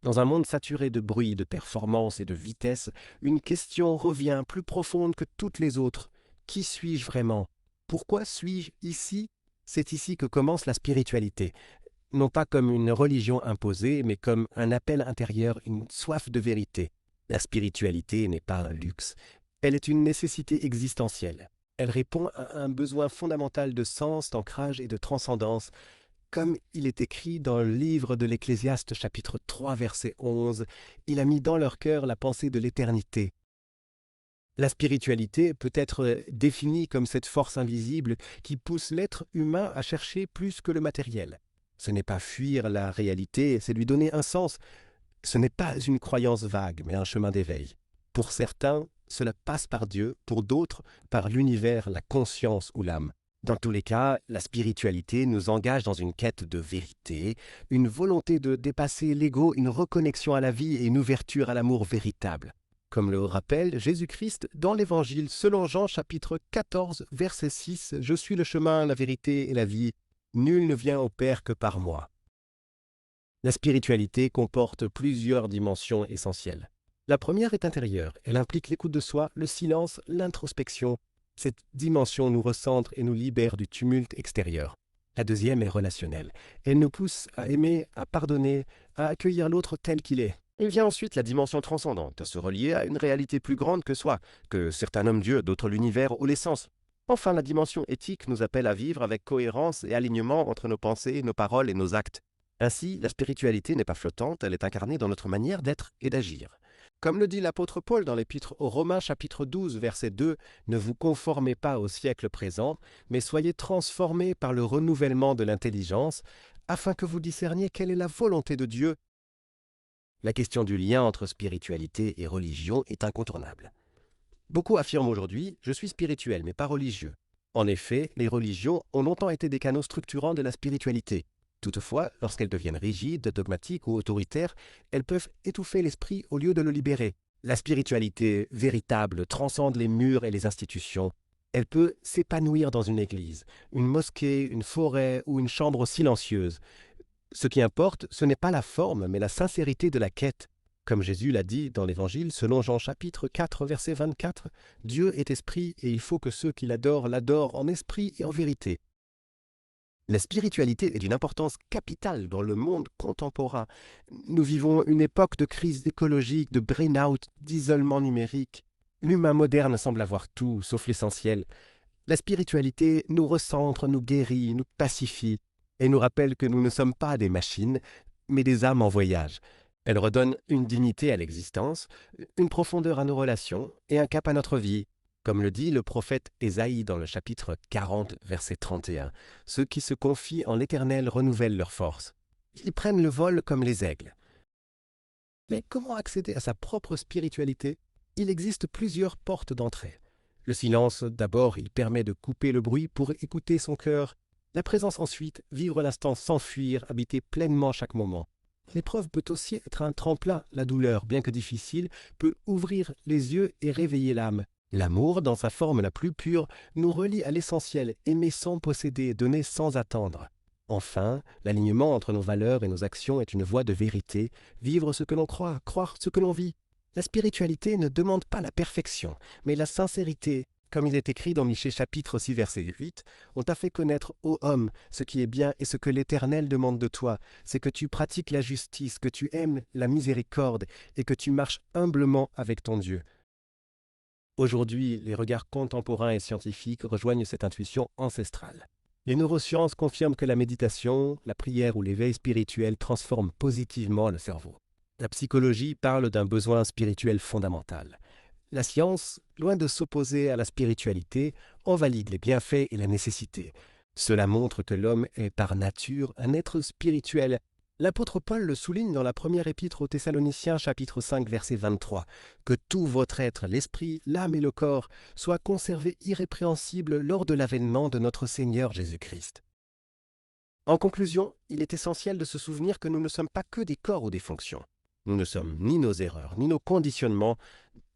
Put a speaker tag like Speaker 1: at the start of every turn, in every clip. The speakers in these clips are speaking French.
Speaker 1: Dans un monde saturé de bruit, de performance et de vitesse, une question revient plus profonde que toutes les autres. Qui suis-je vraiment? Pourquoi suis-je ici? C'est ici que commence la spiritualité, non pas comme une religion imposée, mais comme un appel intérieur, une soif de vérité. La spiritualité n'est pas un luxe, elle est une nécessité existentielle. Elle répond à un besoin fondamental de sens, d'ancrage et de transcendance, comme il est écrit dans le livre de l'Ecclésiaste chapitre 3 verset 11, il a mis dans leur cœur la pensée de l'éternité. La spiritualité peut être définie comme cette force invisible qui pousse l'être humain à chercher plus que le matériel. Ce n'est pas fuir la réalité, c'est lui donner un sens. Ce n'est pas une croyance vague, mais un chemin d'éveil. Pour certains, cela passe par Dieu, pour d'autres, par l'univers, la conscience ou l'âme. Dans tous les cas, la spiritualité nous engage dans une quête de vérité, une volonté de dépasser l'ego, une reconnexion à la vie et une ouverture à l'amour véritable. Comme le rappelle Jésus-Christ dans l'Évangile selon Jean chapitre 14 verset 6, « Je suis le chemin, la vérité et la vie. Nul ne vient au Père que par moi. » La spiritualité comporte plusieurs dimensions essentielles. La première est intérieure. Elle implique l'écoute de soi, le silence, l'introspection. Cette dimension nous recentre et nous libère du tumulte extérieur. La deuxième est relationnelle. Elle nous pousse à aimer, à pardonner, à accueillir l'autre tel qu'il est. Il vient ensuite la dimension transcendante, à se relier à une réalité plus grande que soi, que certains nomment Dieu, d'autres l'univers ou l'essence. Enfin, la dimension éthique nous appelle à vivre avec cohérence et alignement entre nos pensées, nos paroles et nos actes. Ainsi, la spiritualité n'est pas flottante, elle est incarnée dans notre manière d'être et d'agir. Comme le dit l'apôtre Paul dans l'épître aux Romains chapitre 12 verset 2, « Ne vous conformez pas au siècle présent, mais soyez transformés par le renouvellement de l'intelligence, afin que vous discerniez quelle est la volonté de Dieu. » La question du lien entre spiritualité et religion est incontournable. Beaucoup affirment aujourd'hui « je suis spirituel, mais pas religieux ». En effet, les religions ont longtemps été des canaux structurants de la spiritualité. Toutefois, lorsqu'elles deviennent rigides, dogmatiques ou autoritaires, elles peuvent étouffer l'esprit au lieu de le libérer. La spiritualité véritable transcende les murs et les institutions. Elle peut s'épanouir dans une église, une mosquée, une forêt ou une chambre silencieuse. Ce qui importe, ce n'est pas la forme, mais la sincérité de la quête. Comme Jésus l'a dit dans l'Évangile, selon Jean chapitre 4, verset 24, « Dieu est esprit et il faut que ceux qui l'adorent l'adorent en esprit et en vérité. » La spiritualité est d'une importance capitale dans le monde contemporain. Nous vivons une époque de crise écologique, de burn-out, d'isolement numérique. L'humain moderne semble avoir tout, sauf l'essentiel. La spiritualité nous recentre, nous guérit, nous pacifie, et nous rappelle que nous ne sommes pas des machines, mais des âmes en voyage. Elle redonne une dignité à l'existence, une profondeur à nos relations et un cap à notre vie. Comme le dit le prophète Ésaïe dans le chapitre 40, verset 31, « Ceux qui se confient en l'Éternel renouvellent leurs forces. Ils prennent le vol comme les aigles. » Mais comment accéder à sa propre spiritualité? Il existe plusieurs portes d'entrée. Le silence, d'abord, il permet de couper le bruit pour écouter son cœur. La présence ensuite, vivre l'instant sans fuir, habiter pleinement chaque moment. L'épreuve peut aussi être un tremplin. La douleur, bien que difficile, peut ouvrir les yeux et réveiller l'âme. L'amour, dans sa forme la plus pure, nous relie à l'essentiel, aimer sans posséder, donner sans attendre. Enfin, l'alignement entre nos valeurs et nos actions est une voie de vérité, vivre ce que l'on croit, croire ce que l'on vit. La spiritualité ne demande pas la perfection, mais la sincérité. Comme il est écrit dans Michée chapitre 6 verset 8, « On t'a fait connaître, ô homme, ce qui est bien et ce que l'Éternel demande de toi, c'est que tu pratiques la justice, que tu aimes la miséricorde et que tu marches humblement avec ton Dieu. » Aujourd'hui, les regards contemporains et scientifiques rejoignent cette intuition ancestrale. Les neurosciences confirment que la méditation, la prière ou l'éveil spirituel transforment positivement le cerveau. La psychologie parle d'un besoin spirituel fondamental. La science, loin de s'opposer à la spiritualité, en valide les bienfaits et la nécessité. Cela montre que l'homme est par nature un être spirituel. L'apôtre Paul le souligne dans la première épître aux Thessaloniciens chapitre 5 verset 23, « Que tout votre être, l'esprit, l'âme et le corps, soient conservés irrépréhensibles lors de l'avènement de notre Seigneur Jésus-Christ. » En conclusion, il est essentiel de se souvenir que nous ne sommes pas que des corps ou des fonctions. Nous ne sommes ni nos erreurs, ni nos conditionnements.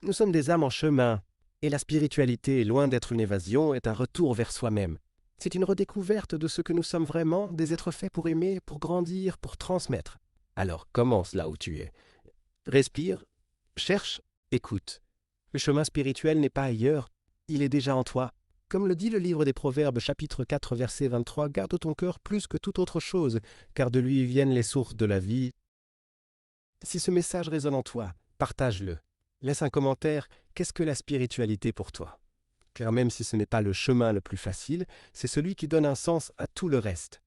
Speaker 1: Nous sommes des âmes en chemin. Et la spiritualité, loin d'être une évasion, est un retour vers soi-même. C'est une redécouverte de ce que nous sommes vraiment, des êtres faits pour aimer, pour grandir, pour transmettre. Alors commence là où tu es. Respire, cherche, écoute. Le chemin spirituel n'est pas ailleurs, il est déjà en toi. Comme le dit le livre des Proverbes, chapitre 4, verset 23, garde ton cœur plus que toute autre chose, car de lui viennent les sources de la vie. Si ce message résonne en toi, partage-le. Laisse un commentaire, qu'est-ce que la spiritualité pour toi? Car même si ce n'est pas le chemin le plus facile, c'est celui qui donne un sens à tout le reste.